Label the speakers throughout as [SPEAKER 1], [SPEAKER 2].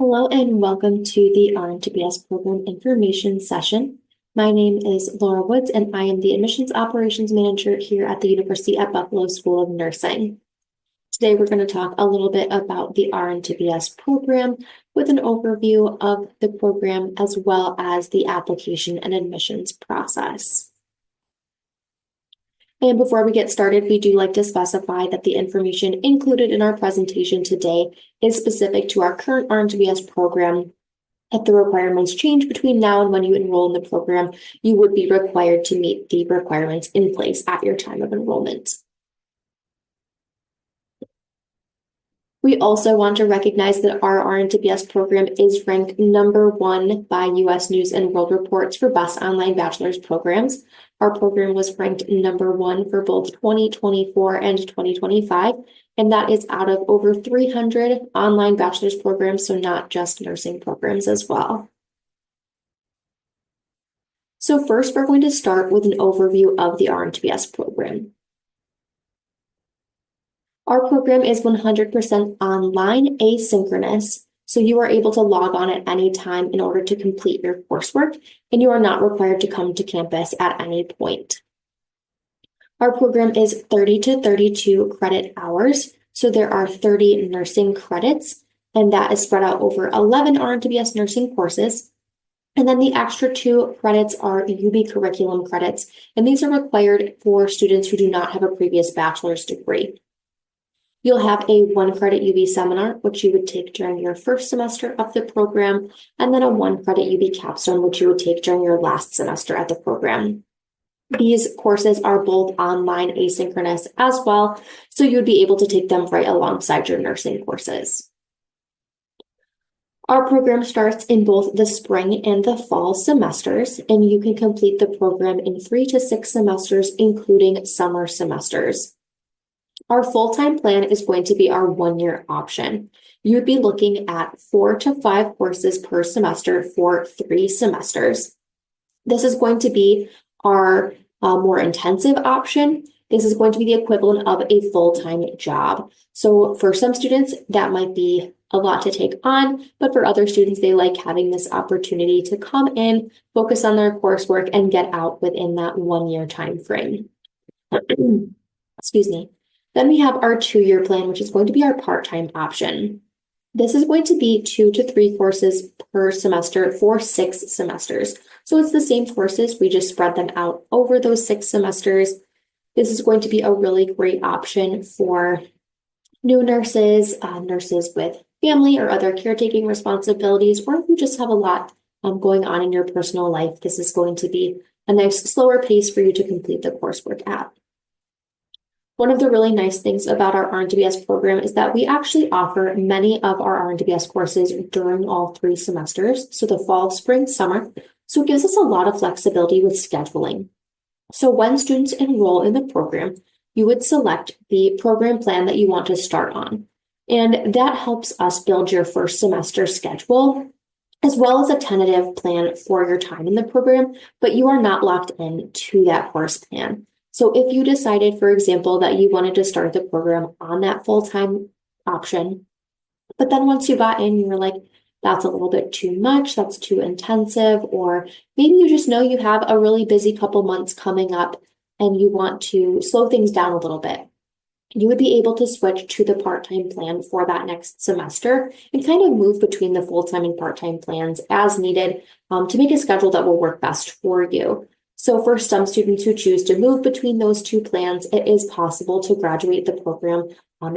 [SPEAKER 1] Hello and welcome to the RN2BS program information session. My name is Laura Woods and I am the Admissions Operations Manager here at the University at Buffalo School of Nursing. Today we're going to talk a little bit about the RN2BS program with an overview of the program as well as the application and admissions process. And before we get started, we do like to specify that the information included in our presentation today is specific to our current RN2BS program. If the requirements change between now and when you enroll in the program, you would be required to meet the requirements in place at your time of enrollment. We also want to recognize that our RN2BS program is ranked #1 by U.S. News and World Reports for best online bachelor's programs. Our program was ranked #1 for both 2024 and 2025, and that is out of over 300 online bachelor's programs, so not just nursing programs as well. So first, we're going to start with an overview of the RN2BS program. Our program is 100% online, asynchronous, so you are able to log on at any time in order to complete your coursework, and you are not required to come to campus at any point. Our program is 30 to 32 credit hours, so there are 30 nursing credits, and that is spread out over 11 RN2BS nursing courses. And then the extra 2 credits are UB curriculum credits, and these are required for students who do not have a previous bachelor's degree. You'll have a 1 credit UB seminar, which you would take during your first semester of the program, and then a 1 credit UB capstone, which you would take during your last semester at the program. These courses are both online asynchronous as well, so you'd be able to take them right alongside your nursing courses. Our program starts in both the spring and the fall semesters, and you can complete the program in 3 to 6 semesters, including summer semesters. Our full-time plan is going to be our 1-year option. You'd be looking at 4 to 5 courses per semester for 3 semesters. This is going to be our more intensive option. This is going to be the equivalent of a full-time job. So for some students, that might be a lot to take on, but for other students, they like having this opportunity to come in, focus on their coursework, and get out within that 1-year time frame. Excuse me. Then we have our 2-year plan, which is going to be our part-time option. This is going to be 2 to 3 courses per semester for 6 semesters. So it's the same courses, we just spread them out over those 6 semesters. This is going to be a really great option for new nurses, nurses with family or other caretaking responsibilities, or if you just have a lot going on in your personal life, this is going to be a nice slower pace for you to complete the coursework at. One of the really nice things about our RN2BS program is that we actually offer many of our RN2BS courses during all 3 semesters, so the fall, spring, summer. So it gives us a lot of flexibility with scheduling. So when students enroll in the program, you would select the program plan that you want to start on. And that helps us build your first semester schedule, as well as a tentative plan for your time in the program, but you are not locked in to that course plan. So if you decided, for example, that you wanted to start the program on that full-time option, but then once you got in, you were like, that's a little bit too much, that's too intensive, or maybe you just know you have a really busy couple months coming up and you want to slow things down a little bit, you would be able to switch to the part-time plan for that next semester and kind of move between the full-time and part-time plans as needed to make a schedule that will work best for you. So for some students who choose to move between those 2 plans, it is possible to graduate the program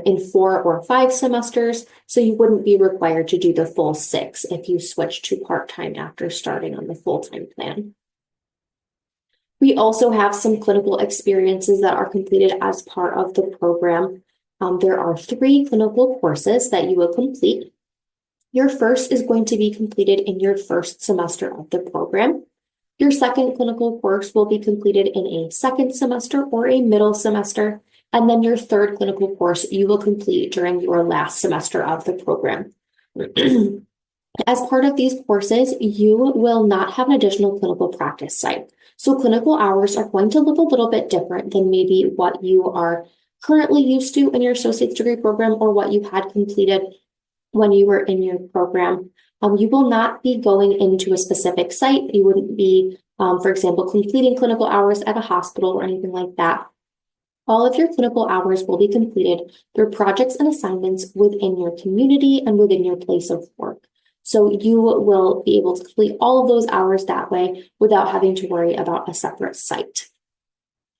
[SPEAKER 1] in 4 or 5 semesters, so you wouldn't be required to do the full 6 if you switch to part-time after starting on the full-time plan. We also have some clinical experiences that are completed as part of the program. There are 3 clinical courses that you will complete. Your first is going to be completed in your first semester of the program. Your second clinical course will be completed in a second semester or a middle semester, and then your third clinical course you will complete during your last semester of the program. As part of these courses, you will not have an additional clinical practice site. So clinical hours are going to look a little bit different than maybe what you are currently used to in your associate's degree program or what you had completed when you were in your program. You will not be going into a specific site. You wouldn't be, for example, completing clinical hours at a hospital or anything like that. All of your clinical hours will be completed through projects and assignments within your community and within your place of work. So you will be able to complete all of those hours that way without having to worry about a separate site.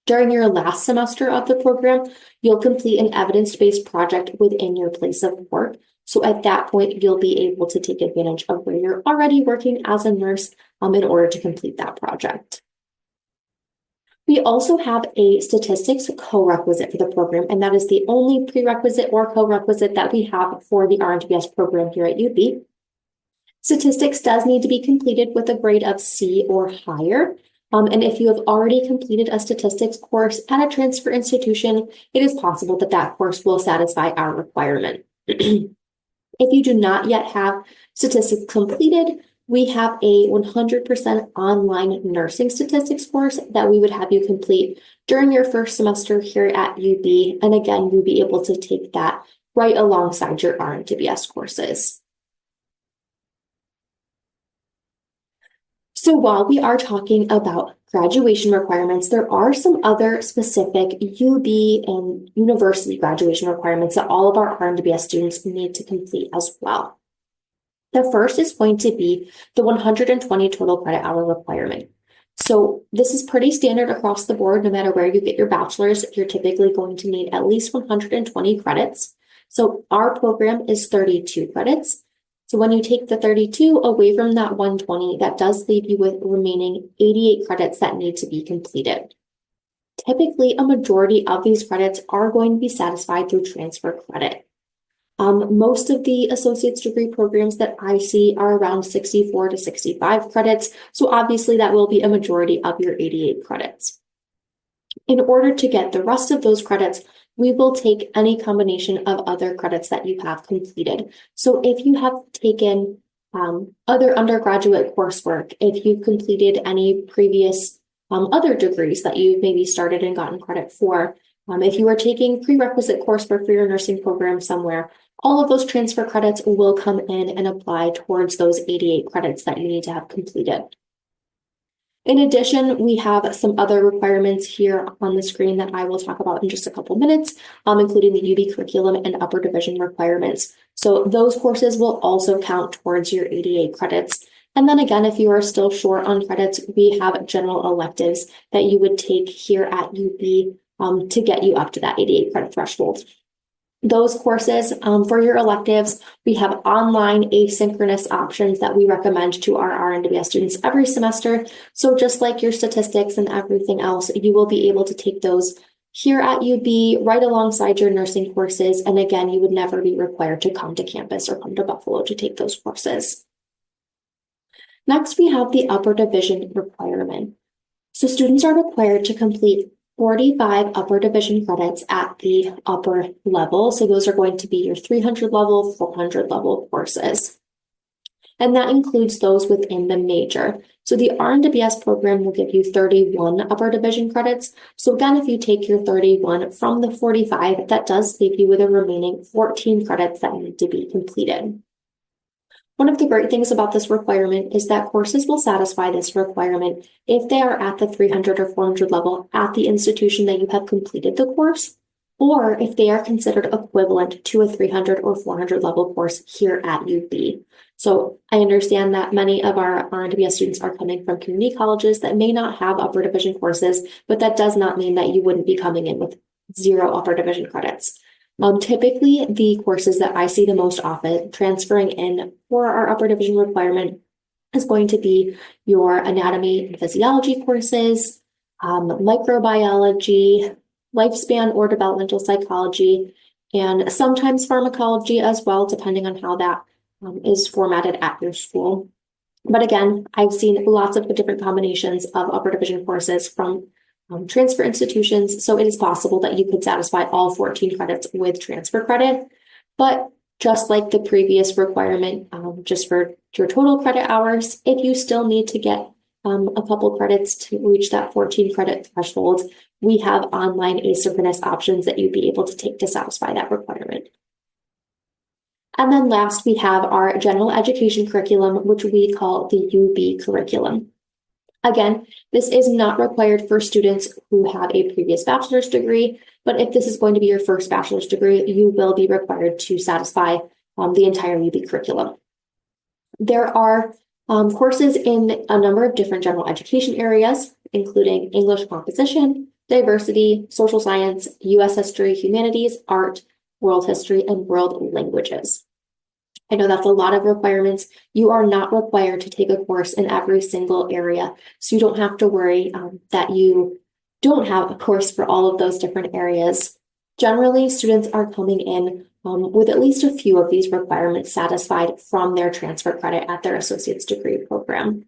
[SPEAKER 1] During your last semester of the program, you'll complete an evidence-based project within your place of work. So at that point, you'll be able to take advantage of where you're already working as a nurse in order to complete that project. We also have a statistics co-requisite for the program, and that is the only prerequisite or co-requisite that we have for the RNTBS program here at UB. Statistics does need to be completed with a grade of C or higher. And if you have already completed a statistics course at a transfer institution, it is possible that that course will satisfy our requirement. If you do not yet have statistics completed, we have a 100% online nursing statistics course that we would have you complete during your first semester here at UB. And again, you'll be able to take that right alongside your RNTBS courses. So while we are talking about graduation requirements, there are some other specific UB and university graduation requirements that all of our RNTBS students need to complete as well. The first is going to be the 120 total credit hour requirement. So this is pretty standard across the board. No matter where you get your bachelor's, you're typically going to need at least 120 credits. So our program is 32 credits. So when you take the 32 away from that 120, that does leave you with remaining 88 credits that need to be completed. Typically, a majority of these credits are going to be satisfied through transfer credit. Most of the associate's degree programs that I see are around 64 to 65 credits. So obviously that will be a majority of your 88 credits. In order to get the rest of those credits, we will take any combination of other credits that you have completed. So if you have taken other undergraduate coursework, if you've completed any previous other degrees that you've maybe started and gotten credit for, if you are taking prerequisite coursework for your nursing program somewhere, all of those transfer credits will come in and apply towards those 88 credits that you need to have completed. In addition, we have some other requirements here on the screen that I will talk about in just a couple minutes, including the UB curriculum and upper division requirements. So those courses will also count towards your 88 credits. And then again, if you are still short on credits, we have general electives that you would take here at UB to get you up to that 88 credit threshold. Those courses, for your electives, we have online asynchronous options that we recommend to our RNWS students every semester. So just like your statistics and everything else, you will be able to take those here at UB right alongside your nursing courses. And again, you would never be required to come to campus or come to Buffalo to take those courses. Next, we have the upper division requirement. So students are required to complete 45 upper division credits at the upper level. So those are going to be your 300 level, 400 level courses. And that includes those within the major. So the RNWS program will give you 31 upper division credits. So again, if you take your 31 from the 45, that does leave you with a remaining 14 credits that need to be completed. One of the great things about this requirement is that courses will satisfy this requirement if they are at the 300 or 400 level at the institution that you have completed the course, or if they are considered equivalent to a 300 or 400 level course here at UB. So I understand that many of our RNWS students are coming from community colleges that may not have upper division courses, but that does not mean that you wouldn't be coming in with 0 upper division credits. Typically, the courses that I see the most often transferring in for our upper division requirement is going to be your anatomy and physiology courses, microbiology, lifespan or developmental psychology, and sometimes pharmacology as well, depending on how that is formatted at your school. But again, I've seen lots of different combinations of upper division courses from transfer institutions, so it is possible that you could satisfy all 14 credits with transfer credit. But just like the previous requirement, just for your total credit hours, if you still need to get a couple credits to reach that 14 credit threshold, we have online asynchronous options that you'd be able to take to satisfy that requirement. And then last, we have our general education curriculum, which we call the UB curriculum. Again, this is not required for students who have a previous bachelor's degree, but if this is going to be your first bachelor's degree, you will be required to satisfy the entire UB curriculum. There are courses in a number of different general education areas, including English composition, diversity, social science, US history, humanities, art, world history, and world languages. I know that's a lot of requirements. You are not required to take a course in every single area, so you don't have to worry that you don't have a course for all of those different areas. Generally, students are coming in with at least a few of these requirements satisfied from their transfer credit at their associate's degree program.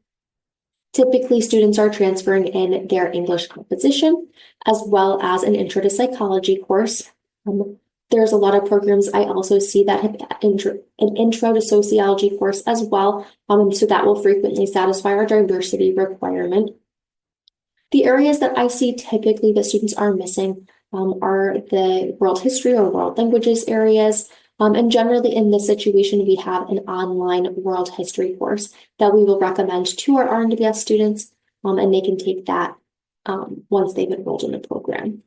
[SPEAKER 1] Typically, students are transferring in their English composition, as well as an intro to psychology course. There's a lot of programs I also see that have an intro to sociology course as well, so that will frequently satisfy our diversity requirement. The areas that I see typically that students are missing are the world history or world languages areas. And generally in this situation, we have an online world history course that we will recommend to our RNWS students, and they can take that once they've enrolled in the program.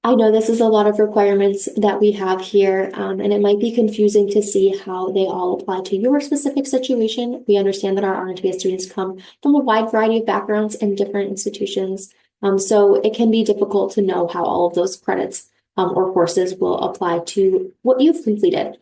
[SPEAKER 1] I know this is a lot of requirements that we have here, and it might be confusing to see how they all apply to your specific situation. We understand that our RNTS students come from a wide variety of backgrounds and different institutions, so it can be difficult to know how all of those credits or courses will apply to what you've completed.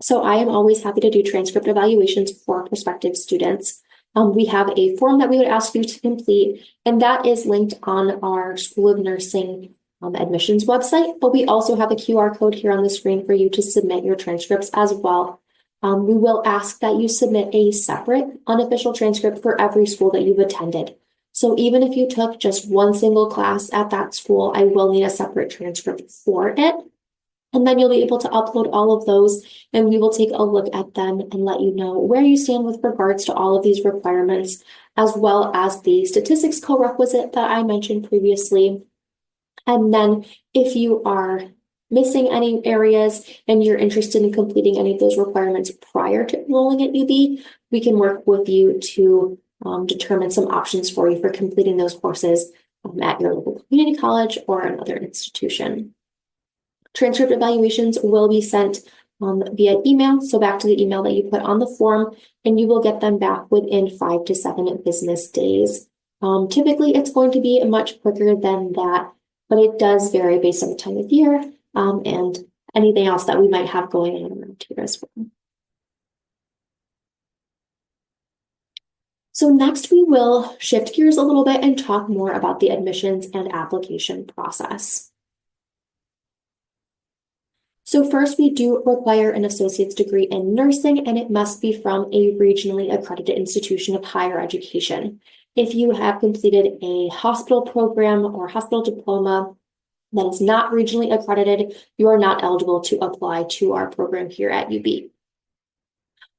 [SPEAKER 1] So I am always happy to do transcript evaluations for prospective students. We have a form that we would ask you to complete, and that is linked on our School of Nursing admissions website, but we also have a QR code here on the screen for you to submit your transcripts as well. We will ask that you submit a separate unofficial transcript for every school that you've attended. So even if you took just one single class at that school, I will need a separate transcript for it. And then you'll be able to upload all of those, and we will take a look at them and let you know where you stand with regards to all of these requirements, as well as the statistics co-requisite that I mentioned previously. And then if you are missing any areas and you're interested in completing any of those requirements prior to enrolling at UB, we can work with you to determine some options for you for completing those courses at your local community college or another institution. Transcript evaluations will be sent via email, so back to the email that you put on the form, and you will get them back within 5 to 7 business days. Typically, it's going to be much quicker than that, but it does vary based on the time of year and anything else that we might have going on around here as well. So next we will shift gears a little bit and talk more about the admissions and application process. So first, we do require an associate's degree in nursing, and it must be from a regionally accredited institution of higher education. If you have completed a hospital program or hospital diploma that is not regionally accredited, you are not eligible to apply to our program here at UB.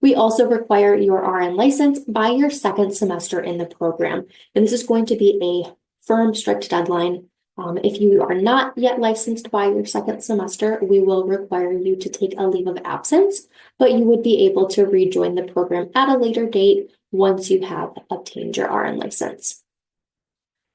[SPEAKER 1] We also require your RN license by your second semester in the program, and this is going to be a firm, strict deadline. If you are not yet licensed by your second semester, we will require you to take a leave of absence, but you would be able to rejoin the program at a later date once you have obtained your RN license.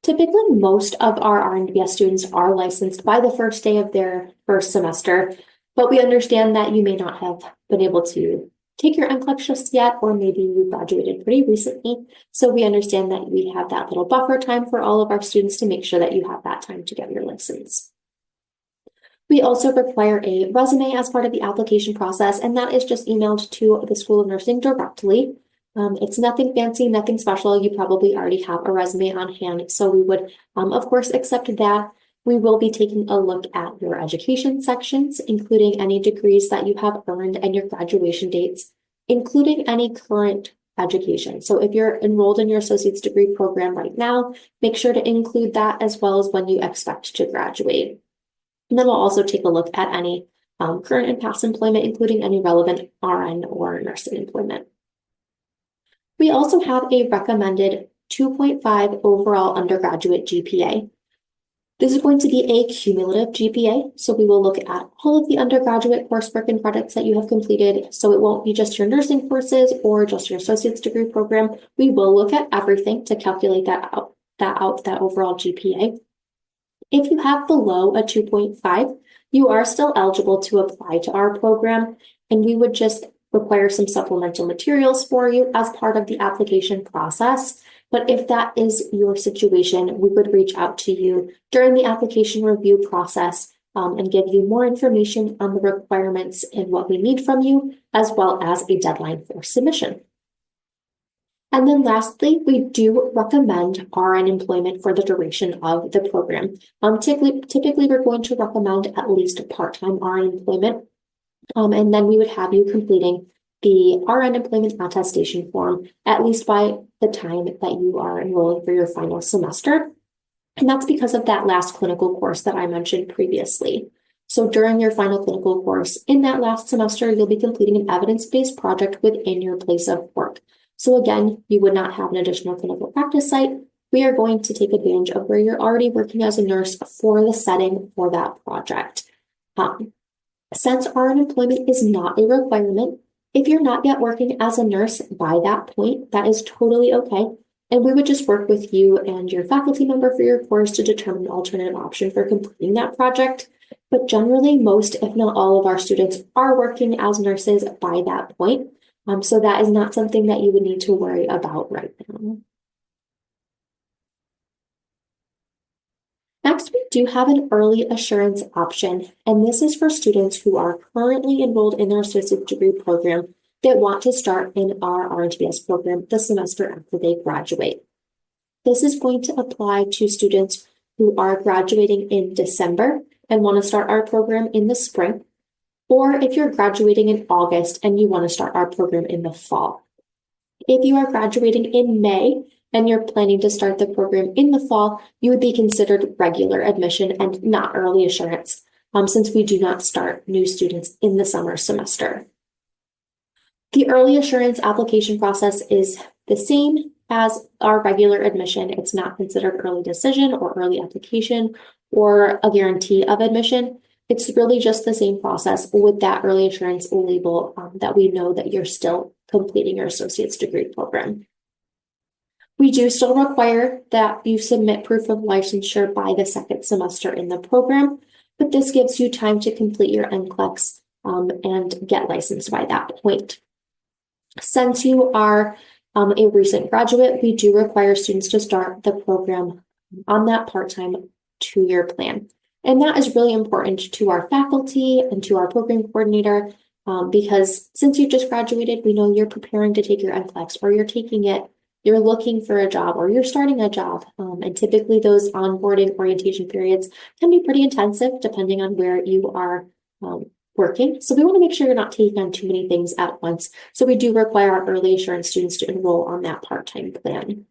[SPEAKER 1] Typically, most of our RNBS students are licensed by the first day of their first semester, but we understand that you may not have been able to take your NCLEX just yet, or maybe you graduated pretty recently. So we understand that we have that little buffer time for all of our students to make sure that you have that time to get your license. We also require a resume as part of the application process, and that is just emailed to the School of Nursing directly. It's nothing fancy, nothing special. You probably already have a resume on hand, so we would, of course, accept that. We will be taking a look at your education sections, including any degrees that you have earned and your graduation dates, including any current education. So if you're enrolled in your associate's degree program right now, make sure to include that as well as when you expect to graduate. And then we'll also take a look at any current and past employment, including any relevant RN or nursing employment. We also have a recommended 2.5 overall undergraduate GPA. This is going to be a cumulative GPA, so we will look at all of the undergraduate coursework and credits that you have completed, so it won't be just your nursing courses or just your associate's degree program. We will look at everything to calculate that overall GPA. If you have below a 2.5, you are still eligible to apply to our program, and we would just require some supplemental materials for you as part of the application process. But if that is your situation, we would reach out to you during the application review process and give you more information on the requirements and what we need from you, as well as a deadline for submission. And then lastly, we do recommend RN employment for the duration of the program. Typically, we're going to recommend at least part-time RN employment, and then we would have you completing the RN employment attestation form at least by the time that you are enrolling for your final semester. And that's because of that last clinical course that I mentioned previously. So during your final clinical course in that last semester, you'll be completing an evidence-based project within your place of work. So again, you would not have an additional clinical practice site. We are going to take advantage of where you're already working as a nurse for the setting for that project. Since RN employment is not a requirement, if you're not yet working as a nurse by that point, that is totally okay. And we would just work with you and your faculty member for your course to determine an alternative option for completing that project. But generally, most, if not all, of our students are working as nurses by that point. So that is not something that you would need to worry about right now. Next, we do have an early assurance option, and this is for students who are currently enrolled in their associate degree program that want to start in our RNTBS program the semester after they graduate. This is going to apply to students who are graduating in December and want to start our program in the spring, or if you're graduating in August and you want to start our program in the fall. If you are graduating in May and you're planning to start the program in the fall, you would be considered regular admission and not early assurance, since we do not start new students in the summer semester. The early assurance application process is the same as our regular admission. It's not considered early decision or early application or a guarantee of admission. It's really just the same process with that early assurance label that we know that you're still completing your associate's degree program. We do still require that you submit proof of licensure by the second semester in the program, but this gives you time to complete your NCLEX and get licensed by that point. Since you are a recent graduate, we do require students to start the program on that part-time 2-year plan. And that is really important to our faculty and to our program coordinator because since you just graduated, we know you're preparing to take your NCLEX or you're taking it, you're looking for a job or you're starting a job. And typically those onboarding orientation periods can be pretty intensive depending on where you are working. So we want to make sure you're not taking on too many things at once. So we do require our early assurance students to enroll on that part-time plan.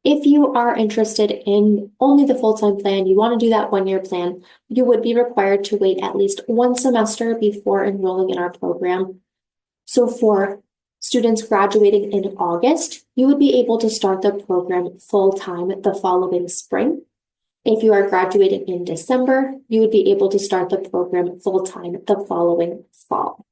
[SPEAKER 1] If you are interested in only the full-time plan, you want to do that 1-year plan, you would be required to wait at least 1 semester before enrolling in our program. So for students graduating in August, you would be able to start the program full-time the following spring. If you are graduating in December, you would be able to start the program full-time the following fall.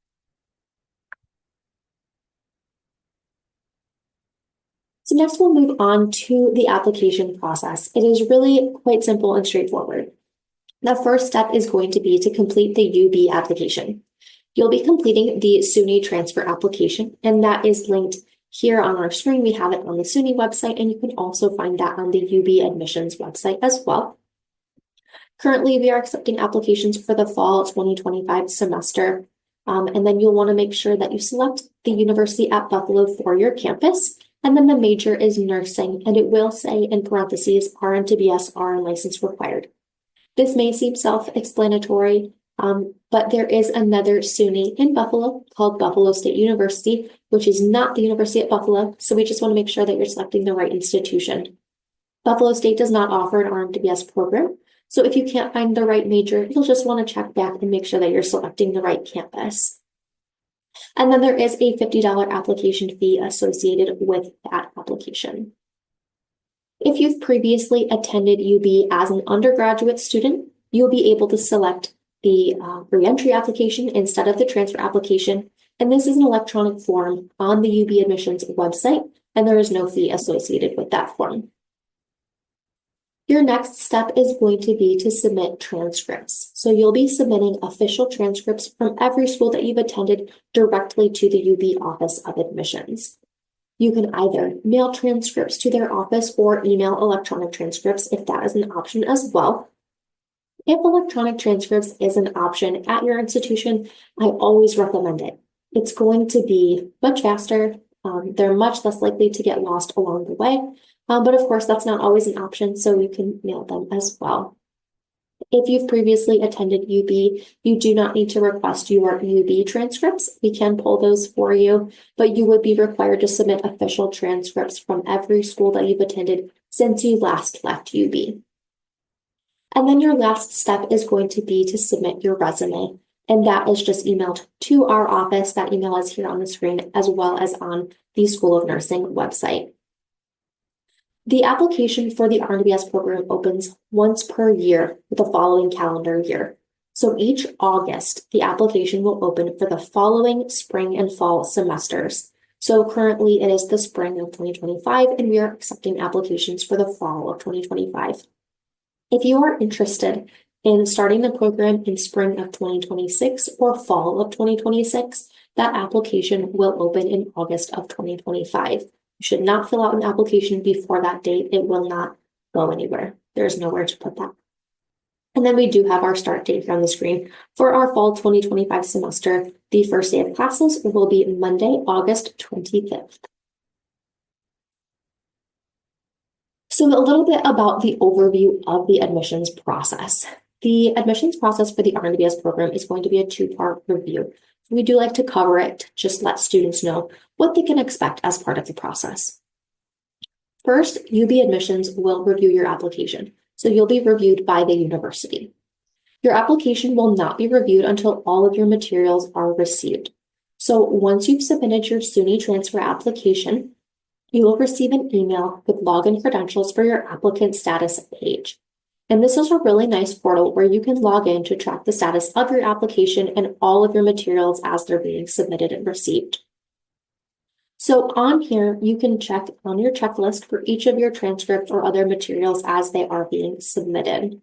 [SPEAKER 1] So next we'll move on to the application process. It is really quite simple and straightforward. The first step is going to be to complete the UB application. You'll be completing the SUNY transfer application, and that is linked here on our screen. We have it on the SUNY website, and you can also find that on the UB admissions website as well. Currently, we are accepting applications for the fall 2025 semester, and then you'll want to make sure that you select the University at Buffalo for your campus. And then the major is nursing, and it will say in parentheses, RN to BS, RN license required. This may seem self-explanatory, but there is another SUNY in Buffalo called Buffalo State University, which is not the University at Buffalo. So we just want to make sure that you're selecting the right institution. Buffalo State does not offer an RN to BS program. So if you can't find the right major, you'll just want to check back and make sure that you're selecting the right campus. And then there is a $50 application fee associated with that application. If you've previously attended UB as an undergraduate student, you'll be able to select the reentry application instead of the transfer application. And this is an electronic form on the UB admissions website, and there is no fee associated with that form. Your next step is going to be to submit transcripts. So you'll be submitting official transcripts from every school that you've attended directly to the UB Office of Admissions. You can either mail transcripts to their office or email electronic transcripts if that is an option as well. If electronic transcripts is an option at your institution, I always recommend it. It's going to be much faster. They're much less likely to get lost along the way. But of course, that's not always an option, so you can mail them as well. If you've previously attended UB, you do not need to request your UB transcripts. We can pull those for you, but you would be required to submit official transcripts from every school that you've attended since you last left UB. And then your last step is going to be to submit your resume, and that is just emailed to our office. That email is here on the screen as well as on the School of Nursing website. The application for the RNBS program opens once per year for the following calendar year. So each August, the application will open for the following spring and fall semesters. So currently it is the spring of 2025, and we are accepting applications for the fall of 2025. If you are interested in starting the program in spring of 2026 or fall of 2026, that application will open in August of 2025. You should not fill out an application before that date. It will not go anywhere. There's nowhere to put that. And then we do have our start date here on the screen. For our fall 2025 semester, the first day of classes will be Monday, August 25th. So a little bit about the overview of the admissions process. The admissions process for the RNBS program is going to be a two-part review. We do like to cover it, just let students know what they can expect as part of the process. First, UB admissions will review your application. So you'll be reviewed by the university. Your application will not be reviewed until all of your materials are received. So once you've submitted your SUNY transfer application, you will receive an email with login credentials for your applicant status page. And this is a really nice portal where you can log in to track the status of your application and all of your materials as they're being submitted and received. So on here, you can check on your checklist for each of your transcripts or other materials as they are being submitted.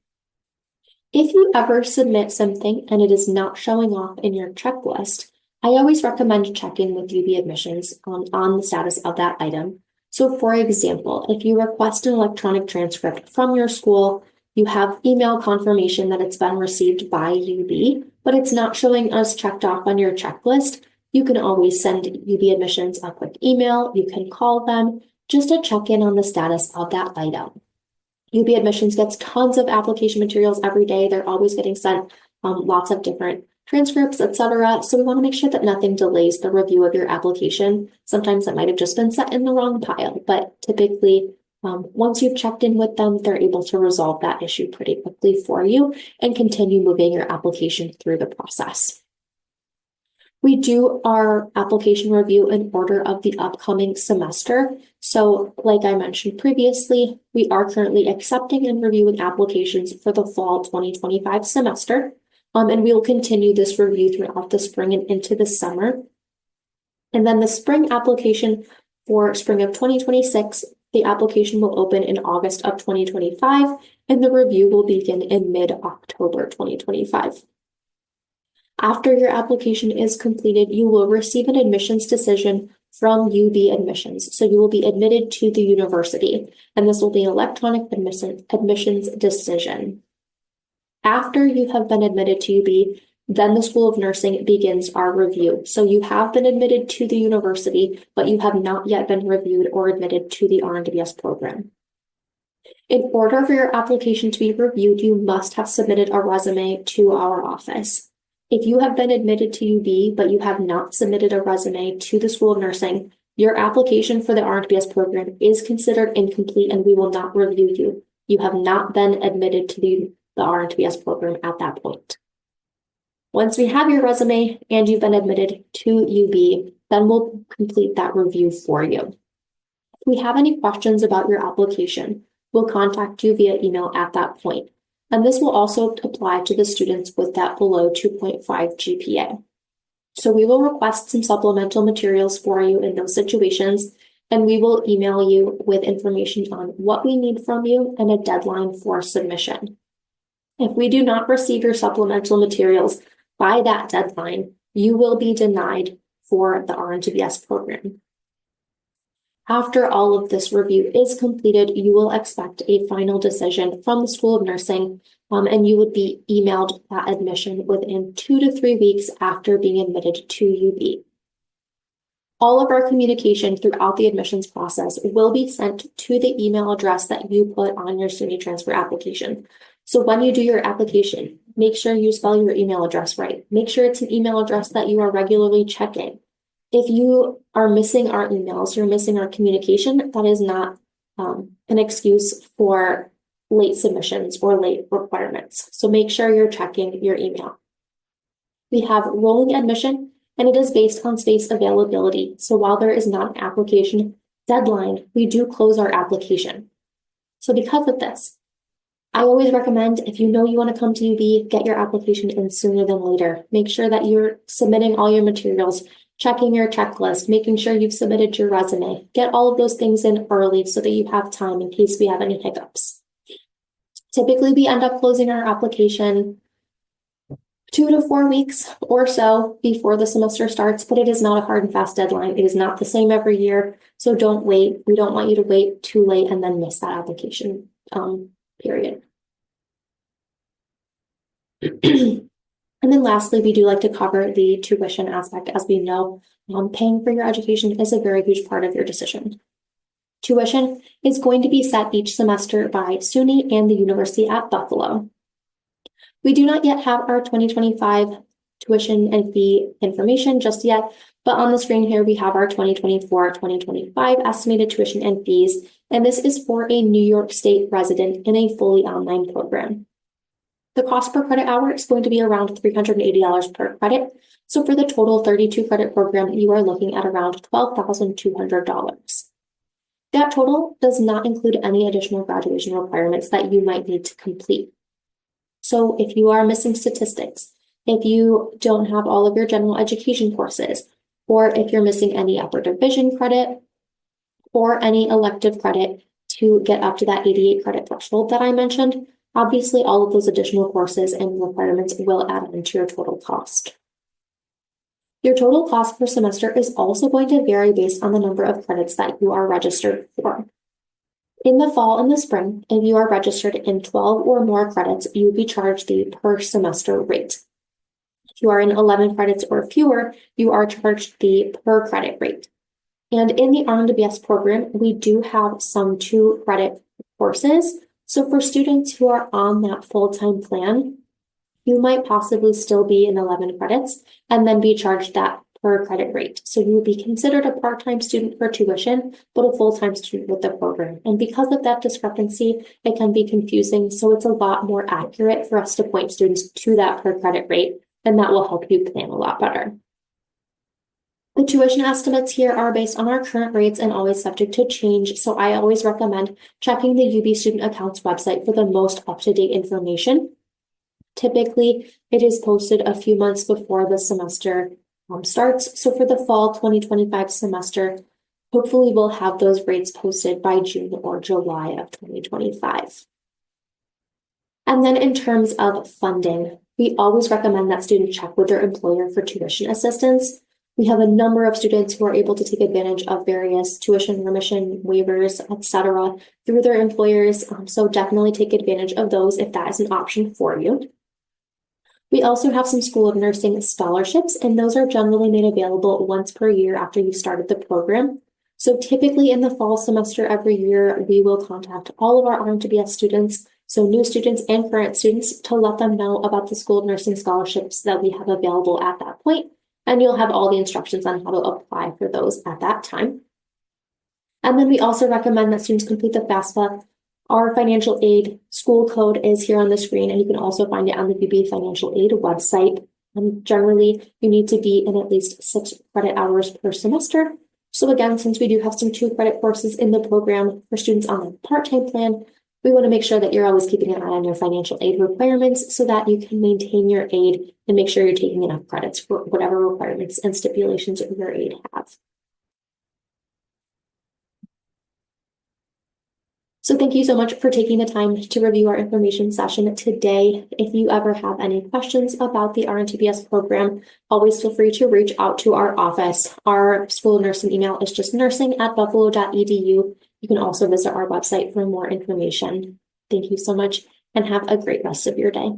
[SPEAKER 1] If you ever submit something and it is not showing off in your checklist, I always recommend checking with UB admissions on the status of that item. So for example, if you request an electronic transcript from your school, you have email confirmation that it's been received by UB, but it's not showing us checked off on your checklist, you can always send UB admissions a quick email. You can call them just to check in on the status of that item. UB admissions gets tons of application materials every day. They're always getting sent lots of different transcripts, etc. So we want to make sure that nothing delays the review of your application. Sometimes it might have just been set in the wrong pile, but typically once you've checked in with them, they're able to resolve that issue pretty quickly for you and continue moving your application through the process. We do our application review in order of the upcoming semester. So like I mentioned previously, we are currently accepting and reviewing applications for the fall 2025 semester. And we will continue this review throughout the spring and into the summer. And then the spring application for spring of 2026, the application will open in August of 2025, and the review will begin in mid-October 2025. After your application is completed, you will receive an admissions decision from UB admissions. So you will be admitted to the university, and this will be an electronic admissions decision. After you have been admitted to UB, then the School of Nursing begins our review. So you have been admitted to the university, but you have not yet been reviewed or admitted to the RNWS program. In order for your application to be reviewed, you must have submitted a resume to our office. If you have been admitted to UB, but you have not submitted a resume to the School of Nursing, your application for the RNBS program is considered incomplete and we will not review you. You have not been admitted to the RNBS program at that point. Once we have your resume and you've been admitted to UB, then we'll complete that review for you. If we have any questions about your application, will contact you via email at that point. And this will also apply to the students with that below 2.5 GPA. So we will request some supplemental materials for you in those situations, and we will email you with information on what we need from you and a deadline for submission. If we do not receive your supplemental materials by that deadline, you will be denied for the RN2BS program. After all of this review is completed, you will expect a final decision from the School of Nursing, and you would be emailed that admission within 2 to 3 weeks after being admitted to UB. All of our communication throughout the admissions process will be sent to the email address that you put on your SUNY transfer application. So when you do your application, make sure you spell your email address right. Make sure it's an email address that you are regularly checking. If you are missing our emails, you're missing our communication, that is not an excuse for late submissions or late requirements. So make sure you're checking your email. We have rolling admission, and it is based on space availability. So while there is not an application deadline, we do close our application. So because of this, I always recommend, if you know you want to come to UB, get your application in sooner than later. Make sure that you're submitting all your materials, checking your checklist, making sure you've submitted your resume. Get all of those things in early so that you have time in case we have any hiccups. Typically, we end up closing our application 2 to 4 weeks or so before the semester starts, but it is not a hard and fast deadline. It is not the same every year, so don't wait. We don't want you to wait too late and then miss that application period. And then lastly, we do like to cover the tuition aspect. As we know, paying for your education is a very huge part of your decision. Tuition is going to be set each semester by SUNY and the University at Buffalo. We do not yet have our 2025 tuition and fee information just yet, but on the screen here we have our 2024-2025 estimated tuition and fees, and this is for a New York State resident in a fully online program. The cost per credit hour is going to be around $380 per credit. So for the total 32 credit program, you are looking at around $12,200. That total does not include any additional graduation requirements that you might need to complete. So if you are missing statistics, if you don't have all of your general education courses, or if you're missing any upper division credit or any elective credit to get up to that 88 credit threshold that I mentioned, obviously, all of those additional courses and requirements will add on to your total cost. Your total cost per semester is also going to vary based on the number of credits that you are registered for. In the fall and the spring, if you are registered in 12 or more credits, you will be charged the per semester rate. If you are in 11 credits or fewer, you are charged the per credit rate. And in the RN2BS program, we do have some 2 credit courses. So for students who are on that full-time plan, you might possibly still be in 11 credits and then be charged that per credit rate. So you would be considered a part-time student for tuition, but a full-time student with the program. And because of that discrepancy, it can be confusing. So it's a lot more accurate for us to point students to that per credit rate, and that will help you plan a lot better. The tuition estimates here are based on our current rates and always subject to change, so I always recommend checking the UB Student Accounts website for the most up-to-date information. Typically, it is posted a few months before the semester starts, so for the fall 2025 semester, hopefully we'll have those rates posted by June or July of 2025. And then in terms of funding, we always recommend that students check with their employer for tuition assistance. We have a number of students who are able to take advantage of various tuition remission waivers, etc., through their employers. So definitely take advantage of those if that is an option for you. We also have some School of Nursing scholarships, and those are generally made available once per year after you started the program. So typically in the fall semester every year, we will contact all of our RN2BS students, so new students and current students, to let them know about the School of Nursing scholarships that we have available at that point. And you'll have all the instructions on how to apply for those at that time. And then we also recommend that students complete the FAFSA. Our financial aid school code is here on the screen, and you can also find it on the UB Financial Aid website. Generally, you need to be in at least 6 credit hours per semester. So again, since we do have some 2 credit courses in the program for students on the part-time plan, We want to make sure that you're always keeping an eye on your financial aid requirements so that you can maintain your aid and make sure you're taking enough credits for whatever requirements and stipulations your aid have. So thank you so much for taking the time to review our information session today. If you ever have any questions about the RNTPS program, always feel free to reach out to our office. Our school nursing email is just nursing@buffalo.edu. You can also visit our website for more information. Thank you so much and have a great rest of your day.